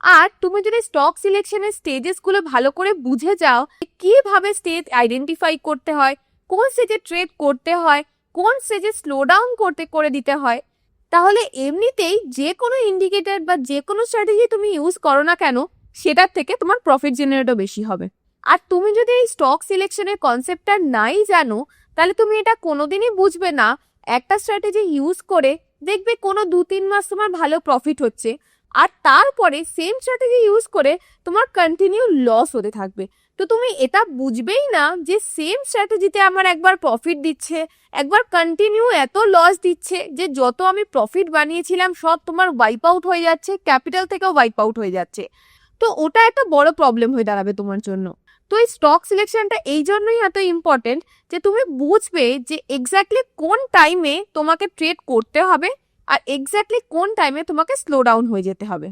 আর তুমি যদি stock সিলেকশনের stages গুলো ভালো করে বুঝে যাও, কিভাবে স্টেজ আইডেন্টিফাই করতে হয়, কোন স্টেজে ট্রেড করতে হয়, কোন স্টেজে স্লো ডাউন করে দিতে হয়, তাহলে এমনিতেই যে কোনো ইন্ডিকেটর বা যে কোনো স্ট্র্যাটেজি তুমি ইউজ করো না কেন, সেটার থেকে তোমার প্রফিট জেনারেটও বেশি হবে। আর তুমি যদি এই স্টক সিলেকশনের কনসেপ্টটা নাই জানো, তাহলে তুমি এটা কোনোদিনই বুঝবে না। একটা স্ট্র্যাটেজি ইউজ করে দেখবে কোনো 2-3 মাস তোমার ভালো প্রফিট হচ্ছে, আর তারপরে সেম স্ট্র্যাটেজি ইউজ করে তোমার কন্টিনিউ লস হতে থাকবে। তো তুমি এটা বুঝবেই না যে সেম স্ট্র্যাটেজিতে আমার একবার প্রফিট দিচ্ছে, একবার কন্টিনিউ এত লস দিচ্ছে যে যত আমি প্রফিট বানিয়েছিলাম সব তোমার ওয়াইপ আউট হয়ে যাচ্ছে, ক্যাপিটাল থেকেও ওয়াইপ আউট হয়ে যাচ্ছে। তো ওটা একটা বড় প্রবলেম হয়ে দাঁড়াবে তোমার জন্য। তো এই স্টক সিলেকশনটা এই জন্যই এত ইম্পর্টেন্ট যে তুমি বুঝবে যে এক্স্যাক্টলি কোন টাইমে তোমাকে ট্রেড করতে হবে আর এক্স্যাক্টলি কোন টাইমে তোমাকে স্লো ডাউন হয়ে যেতে হবে।